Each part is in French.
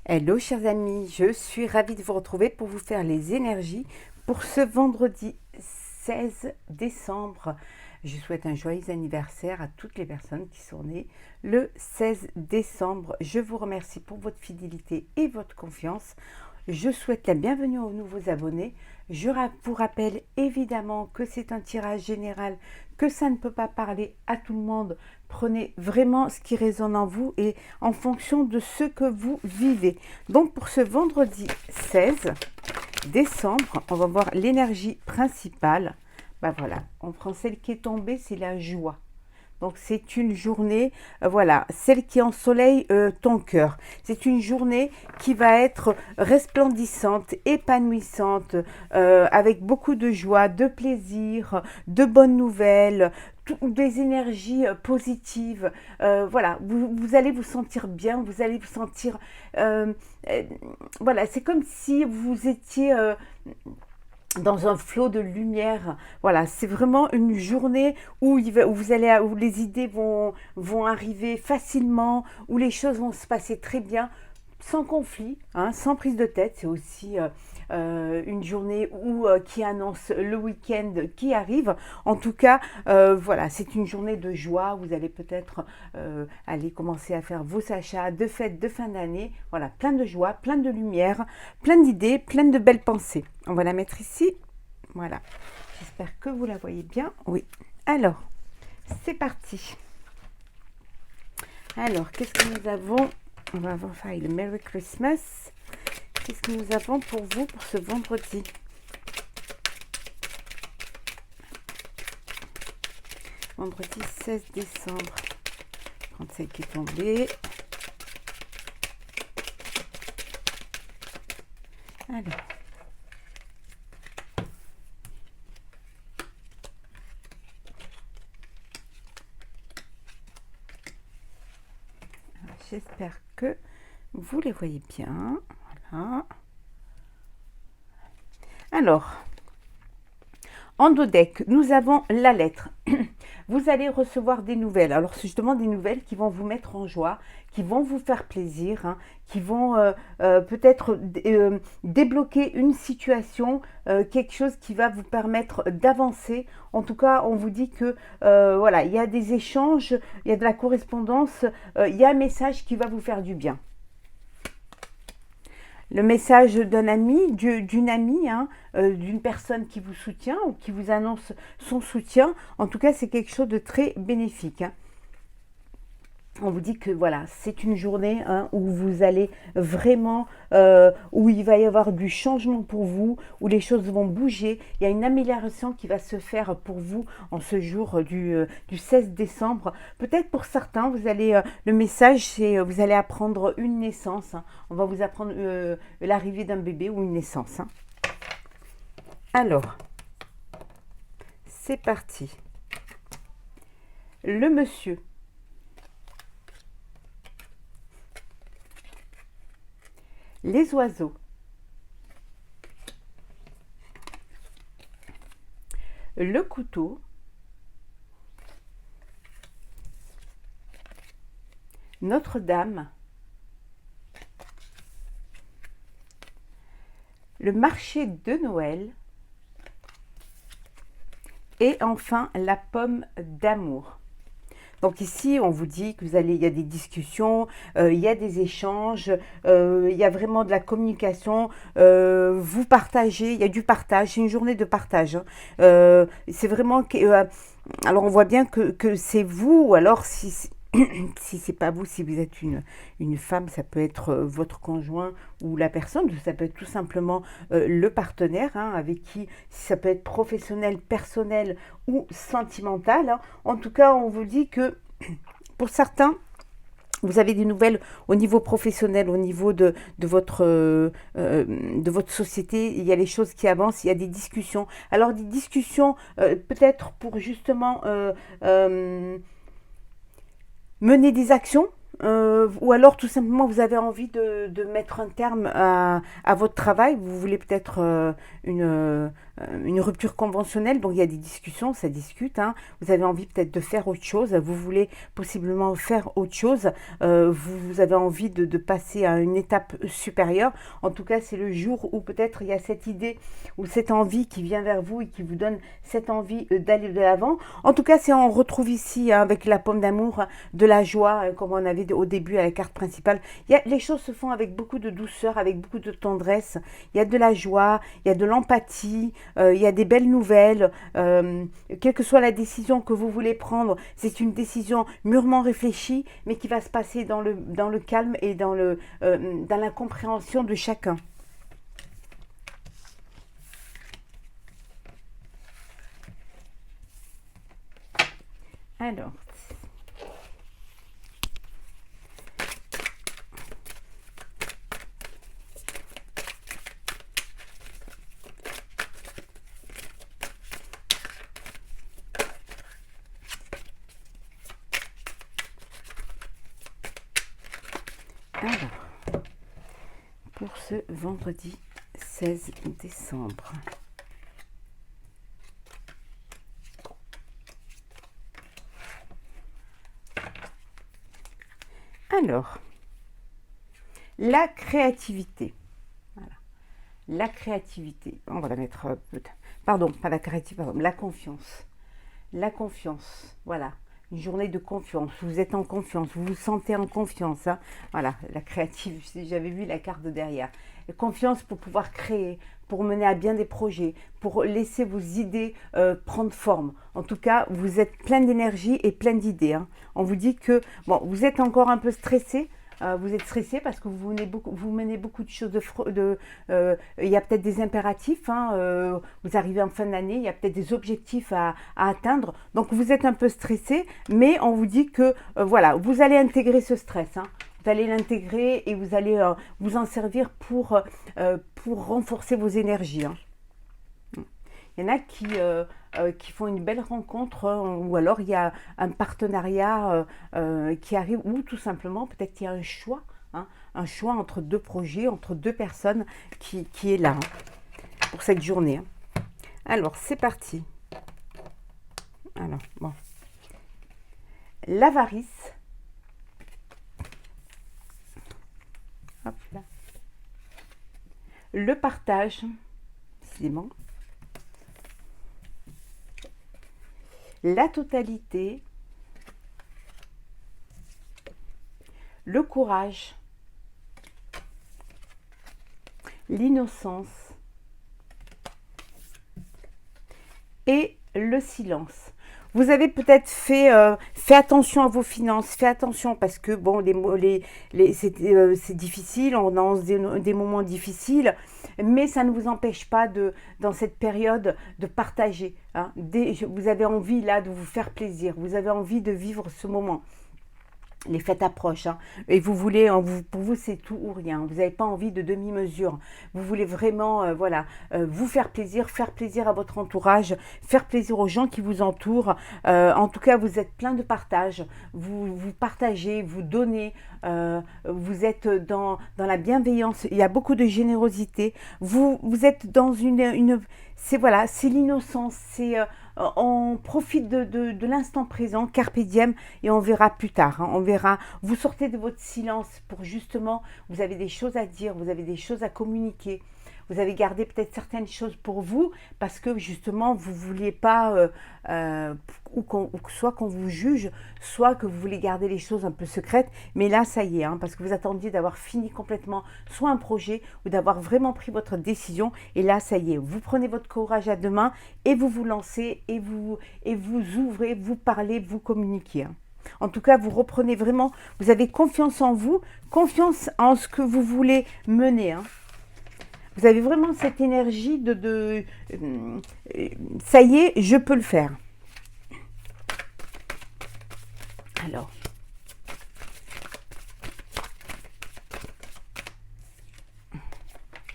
Hello chers amis, je suis ravie de vous retrouver pour vous faire les énergies pour ce vendredi 16 décembre. Je souhaite un joyeux anniversaire à toutes les personnes qui sont nées le 16 décembre. Je vous remercie pour votre fidélité et votre confiance. Je souhaite la bienvenue aux nouveaux abonnés. Je vous rappelle évidemment que c'est un tirage général, que ça ne peut pas parler à tout le monde. Prenez vraiment ce qui résonne en vous et en fonction de ce que vous vivez. Donc pour ce vendredi 16 décembre, on va voir l'énergie principale. Ben voilà, en français, celle qui est tombée, c'est la joie. Donc c'est une journée, voilà, celle qui ensoleille ton cœur. C'est une journée qui va être resplendissante, épanouissante, avec beaucoup de joie, de plaisir, de bonnes nouvelles, des énergies positives. Voilà, vous allez vous sentir bien, vous allez vous sentir... voilà, c'est comme si vous étiez... dans un flot de lumière. Voilà, c'est vraiment une journée où où les idées vont arriver facilement, où les choses vont se passer très bien, sans conflit, hein, sans prise de tête. C'est aussi une journée qui annonce le week-end qui arrive. En tout cas, voilà, c'est une journée de joie. Vous allez peut-être aller commencer à faire vos achats de fêtes de fin d'année. Voilà, plein de joie, plein de lumière, plein d'idées, plein de belles pensées. On va la mettre ici. Voilà. J'espère que vous la voyez bien. Oui. Alors, c'est parti. Alors, qu'est-ce que nous avons? On va faire le Merry Christmas. Qu'est-ce que nous avons pour vous pour ce vendredi? Vendredi 16 décembre. Prendre celle qui est tombée. Alors. J'espère que vous les voyez bien. Voilà. Alors, en dos deck, nous avons la lettre. Vous allez recevoir des nouvelles. Alors, c'est justement des nouvelles qui vont vous mettre en joie, qui vont vous faire plaisir, hein, qui vont peut-être débloquer une situation, quelque chose qui va vous permettre d'avancer. En tout cas, on vous dit que voilà, il y a des échanges, il y a de la correspondance, il y a un message qui va vous faire du bien. Le message d'un ami, d'une amie, hein, d'une personne qui vous soutient ou qui vous annonce son soutien. En tout cas, c'est quelque chose de très bénéfique. Hein. On vous dit que voilà, c'est une journée hein, où vous allez vraiment, où il va y avoir du changement pour vous, où les choses vont bouger. Il y a une amélioration qui va se faire pour vous en ce jour du 16 décembre. Peut-être pour certains, vous allez, le message, c'est vous allez apprendre une naissance. Hein. On va vous apprendre l'arrivée d'un bébé ou une naissance. Hein. Alors, c'est parti. Le monsieur. Les oiseaux. Le couteau. Notre-Dame. Le marché de Noël. Et enfin, la pomme d'amour. Donc ici, on vous dit que il y a des discussions, il y a des échanges, il y a vraiment de la communication, vous partagez, il y a du partage, c'est une journée de partage. Hein. C'est vraiment... alors on voit bien que c'est vous, ou alors si c'est pas vous, si vous êtes une femme, ça peut être votre conjoint ou la personne, ça peut être tout simplement le partenaire hein, avec qui, ça peut être professionnel, personnel ou sentimental. Hein. En tout cas, on vous dit que pour certains, vous avez des nouvelles au niveau professionnel, au niveau de votre société, il y a les choses qui avancent, il y a des discussions. Alors des discussions peut-être pour justement mener des actions ou alors tout simplement vous avez envie de mettre un terme à votre travail, vous voulez peut-être une rupture conventionnelle. Bon, il y a des discussions, ça discute, hein. Vous avez envie peut-être de faire autre chose, vous voulez possiblement faire autre chose, vous avez envie de passer à une étape supérieure. En tout cas, c'est le jour où peut-être il y a cette idée ou cette envie qui vient vers vous et qui vous donne cette envie d'aller de l'avant. En tout cas, on retrouve ici, hein, avec la pomme d'amour, de la joie, comme on avait au début à la carte principale. Les choses se font avec beaucoup de douceur, avec beaucoup de tendresse. Il y a de la joie, il y a de l'empathie, il y a des belles nouvelles. Quelle que soit la décision que vous voulez prendre, c'est une décision mûrement réfléchie, mais qui va se passer dans le calme et dans la compréhension de chacun. Alors, pour ce vendredi 16 décembre. Alors, la créativité. Voilà. La créativité. On va la mettre... pardon, pas la créativité, pardon, la confiance. La confiance, voilà. Une journée de confiance. Vous êtes en confiance, vous vous sentez en confiance. Hein. Voilà, la créativité, j'avais vu la carte de derrière. Confiance pour pouvoir créer, pour mener à bien des projets, pour laisser vos idées prendre forme. En tout cas, vous êtes plein d'énergie et plein d'idées. Hein. On vous dit que, bon, vous êtes encore un peu stressé. Vous êtes stressé parce que vous menez beaucoup de choses il y a peut-être des impératifs, hein, vous arrivez en fin d'année, il y a peut-être des objectifs à atteindre, donc vous êtes un peu stressé, mais on vous dit que voilà, vous allez intégrer ce stress, hein. Vous allez l'intégrer et vous allez vous en servir pour renforcer vos énergies, hein. Il y en a qui font une belle rencontre, ou alors il y a un partenariat qui arrive, ou tout simplement peut-être qu'il y a un choix, hein, un choix entre deux projets, entre deux personnes qui est là, hein, pour cette journée. Hein. Alors c'est parti. Alors bon, l'avarice. Hop là. Le partage, décidément. La totalité, le courage, l'innocence et le silence. Vous avez peut-être fait attention à vos finances, fait attention parce que bon, c'est difficile, on a des moments difficiles, mais ça ne vous empêche pas dans cette période de partager. Hein. Vous avez envie là de vous faire plaisir, vous avez envie de vivre ce moment. Les fêtes approchent, hein, et vous voulez, pour vous c'est tout ou rien, vous n'avez pas envie de demi-mesure, vous voulez vraiment voilà, vous faire plaisir à votre entourage, faire plaisir aux gens qui vous entourent, en tout cas vous êtes plein de partage, vous partagez, vous donnez, vous êtes dans la bienveillance, il y a beaucoup de générosité, vous êtes dans c'est voilà, c'est l'innocence, c'est on profite de l'instant présent, carpe diem, et on verra plus tard. Hein, on verra. Vous sortez de votre silence pour justement, vous avez des choses à dire, vous avez des choses à communiquer. Vous avez gardé peut-être certaines choses pour vous parce que justement vous ne vouliez pas soit qu'on vous juge, soit que vous voulez garder les choses un peu secrètes. Mais là, ça y est, hein, parce que vous attendiez d'avoir fini complètement soit un projet ou d'avoir vraiment pris votre décision. Et là, ça y est, vous prenez votre courage à deux mains et vous vous lancez et vous ouvrez, vous parlez, vous communiquez. Hein. En tout cas, vous reprenez vraiment, vous avez confiance en vous, confiance en ce que vous voulez mener. Hein. Vous avez vraiment cette énergie ça y est, je peux le faire. Alors.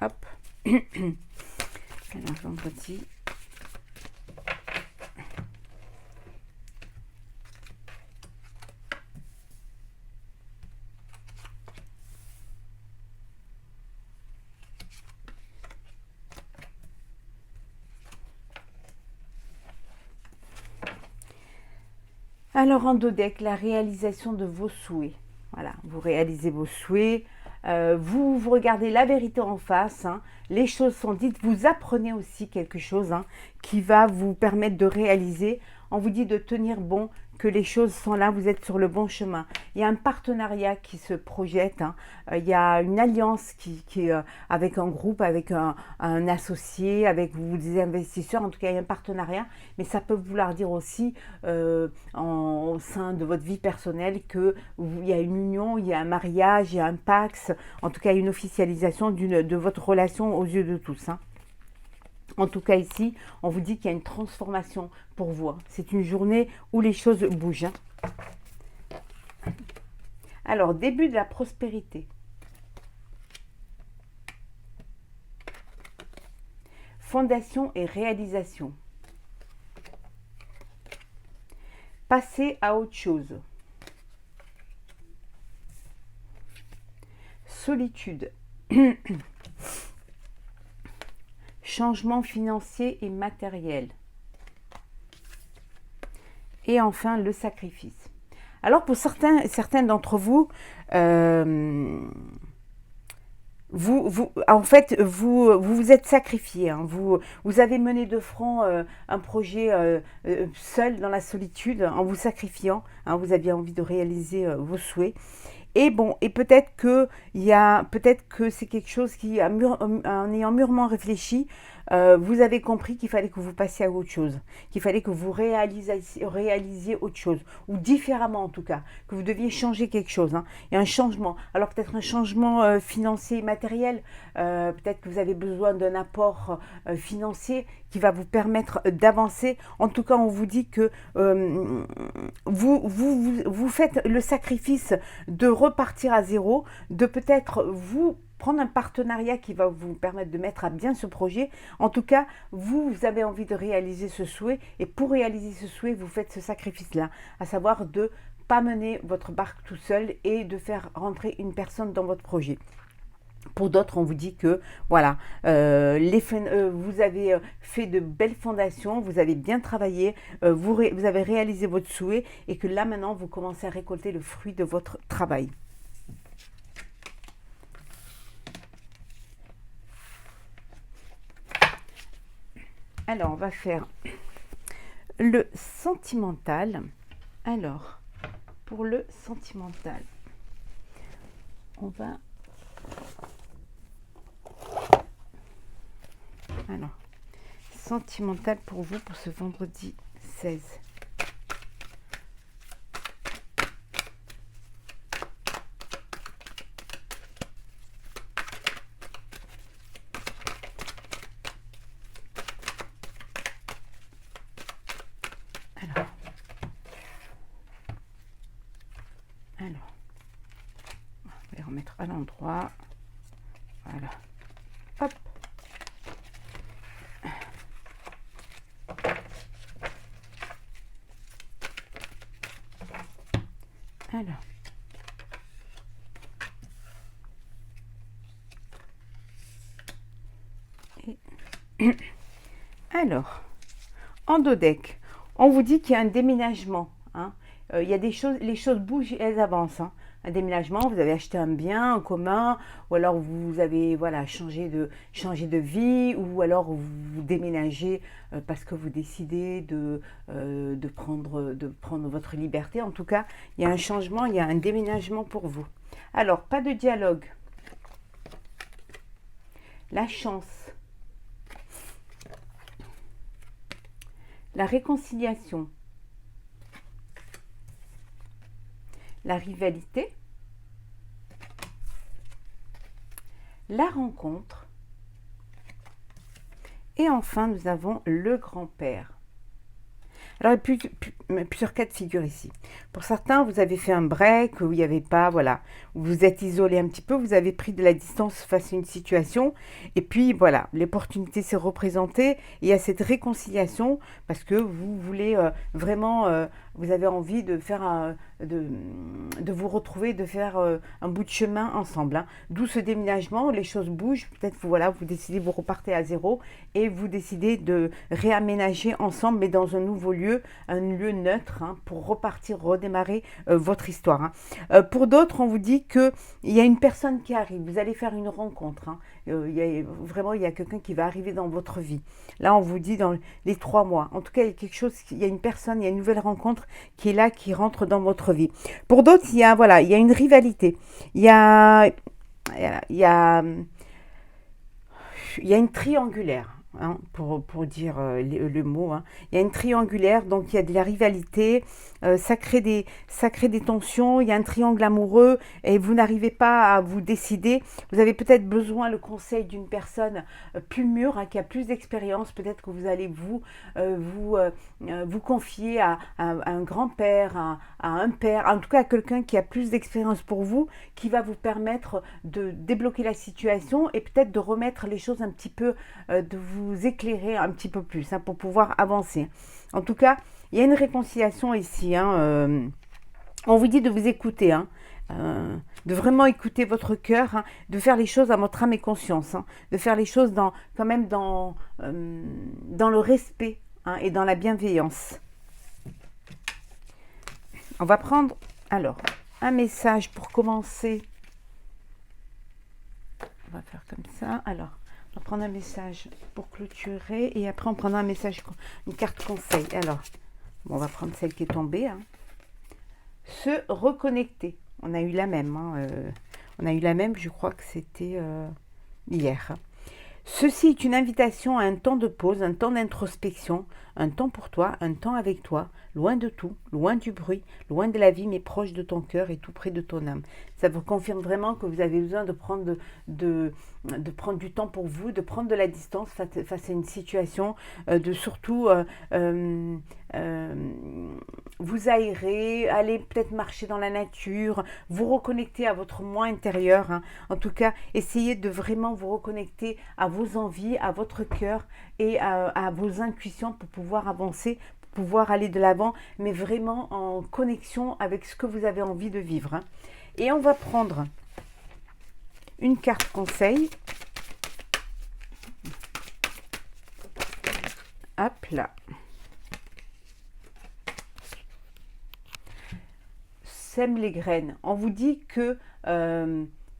Hop. Alors, vendredi. Alors en dos deck, la réalisation de vos souhaits. Voilà, vous réalisez vos souhaits, vous regardez la vérité en face, hein, les choses sont dites, vous apprenez aussi quelque chose hein, qui va vous permettre de réaliser. On vous dit de tenir bon, que les choses sont là, vous êtes sur le bon chemin. Il y a un partenariat qui se projette, hein, il y a une alliance qui est avec un groupe, avec un associé, avec des investisseurs, en tout cas il y a un partenariat, mais ça peut vouloir dire aussi au sein de votre vie personnelle qu'il y a une union, il y a un mariage, il y a un pax, en tout cas une officialisation de votre relation aux yeux de tous. Hein. En tout cas ici, on vous dit qu'il y a une transformation pour vous. Hein. C'est une journée où les choses bougent. Hein. Alors, début de la prospérité. Fondation et réalisation. Passer à autre chose. Solitude. Changement financier et matériel. Et enfin, le sacrifice. Alors, pour certains d'entre vous, en fait, vous êtes sacrifié. Hein. Vous avez mené de front un projet seul dans la solitude, en vous sacrifiant. Hein, vous aviez envie de réaliser vos souhaits. Et bon, et peut-être que c'est quelque chose qui, en ayant mûrement réfléchi, vous avez compris qu'il fallait que vous passiez à autre chose, qu'il fallait que vous réalisiez autre chose, ou différemment en tout cas, que vous deviez changer quelque chose. Hein. Il y a un changement. Alors peut-être un changement financier et matériel, peut-être que vous avez besoin d'un apport financier qui va vous permettre d'avancer. En tout cas, on vous dit que vous faites le sacrifice de repartir à zéro, de peut-être vous prendre un partenariat qui va vous permettre de mettre à bien ce projet. En tout cas, vous avez envie de réaliser ce souhait, et pour réaliser ce souhait, vous faites ce sacrifice-là, à savoir de ne pas mener votre barque tout seul et de faire rentrer une personne dans votre projet. Pour d'autres, on vous dit que voilà, vous avez fait de belles fondations, vous avez bien travaillé, vous avez réalisé votre souhait, et que là maintenant, vous commencez à récolter le fruit de votre travail. Alors, on va faire le sentimental. Alors, pour le sentimental, on va... Alors, sentimental pour vous pour ce vendredi 16. Alors, on va les remettre à l'endroit. Voilà. Hop. Alors. Alors, en dos deck, on vous dit qu'il y a un déménagement. Hein. Il y a des choses, les choses bougent et elles avancent. Hein. Un déménagement, vous avez acheté un bien en commun, ou alors vous avez changé de vie, ou alors vous déménagez parce que vous décidez de prendre votre liberté. En tout cas, il y a un changement, il y a un déménagement pour vous. Alors, pas de dialogue. La chance. La réconciliation. La rivalité. La rencontre. Et enfin, nous avons le grand-père. Alors, il y a plusieurs cas de figure ici. Pour certains, vous avez fait un break où il n'y avait pas, voilà, vous vous êtes isolé un petit peu, vous avez pris de la distance face à une situation, et puis voilà, l'opportunité s'est représentée, et il y a cette réconciliation, parce que vous voulez vraiment vous avez envie de faire de vous retrouver, de faire un bout de chemin ensemble. Hein. D'où ce déménagement, les choses bougent, peut-être voilà, vous décidez, vous repartez à zéro et vous décidez de réaménager ensemble, mais dans un nouveau lieu, un lieu neutre, hein, pour repartir, redémarrer votre histoire. Hein. Pour d'autres, on vous dit qu'il y a une personne qui arrive, vous allez faire une rencontre. Hein. Vraiment, il y a quelqu'un qui va arriver dans votre vie. Là, on vous dit dans les 3 mois. En tout cas, il y a quelque chose, il y a une personne, il y a une nouvelle rencontre qui est là, qui rentre dans votre vie. Pour d'autres, voilà, il y a une rivalité. Il y a une triangulaire. Hein, pour dire le mot. Hein. Il y a une triangulaire, donc il y a de la rivalité, ça crée des tensions, il y a un triangle amoureux et vous n'arrivez pas à vous décider. Vous avez peut-être besoin le conseil d'une personne plus mûre, hein, qui a plus d'expérience. Peut-être que vous allez vous confier à un grand-père, à un père, en tout cas à quelqu'un qui a plus d'expérience pour vous, qui va vous permettre de débloquer la situation et peut-être de remettre les choses un petit peu, de vous éclairer un petit peu plus, hein, pour pouvoir avancer. En tout cas, il y a une réconciliation ici. Hein, on vous dit de vous écouter, hein, de vraiment écouter votre cœur, hein, de faire les choses à votre âme et conscience, hein, de faire les choses quand même dans le respect, hein, et dans la bienveillance. On va prendre alors un message pour commencer. On va faire comme ça. Alors, on va prendre un message pour clôturer et après on prendra un message, une carte conseil. Alors, bon, on va prendre celle qui est tombée. Hein. Se reconnecter. On a eu la même. Hein, on a eu la même, je crois que c'était hier. Hein. Ceci est une invitation à un temps de pause, un temps d'introspection, un temps pour toi, un temps avec toi, loin de tout, loin du bruit, loin de la vie, mais proche de ton cœur et tout près de ton âme. Ça vous confirme vraiment que vous avez besoin de prendre du temps pour vous, de prendre de la distance face à une situation, de surtout vous aérer, aller peut-être marcher dans la nature, vous reconnecter à votre moi intérieur. Hein. En tout cas, essayez de vraiment vous reconnecter à vos envies, à votre cœur et à vos intuitions pour pouvoir avancer, pour pouvoir aller de l'avant, mais vraiment en connexion avec ce que vous avez envie de vivre. Hein. Et on va prendre une carte conseil. Hop là. Sème les graines. On vous dit que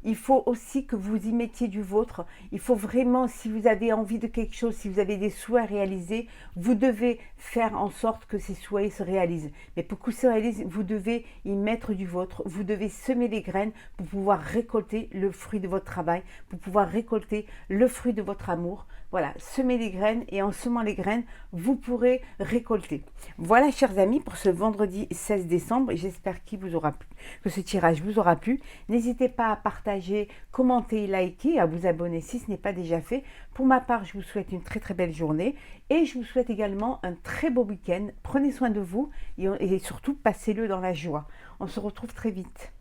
il faut aussi que vous y mettiez du vôtre. Il faut vraiment, si vous avez envie de quelque chose, si vous avez des souhaits à réaliser, vous devez faire en sorte que ces souhaits se réalisent. Mais pour qu'ils se réalisent, vous devez y mettre du vôtre. Vous devez semer les graines pour pouvoir récolter le fruit de votre travail, pour pouvoir récolter le fruit de votre amour. Voilà, semez les graines et en semant les graines, vous pourrez récolter. Voilà, chers amis, pour ce vendredi 16 décembre. J'espère que ce tirage vous aura plu. N'hésitez pas à partager, commenter, liker, à vous abonner si ce n'est pas déjà fait. Pour ma part, je vous souhaite une très très belle journée et je vous souhaite également un très beau week-end. Prenez soin de vous et surtout passez-le dans la joie. On se retrouve très vite.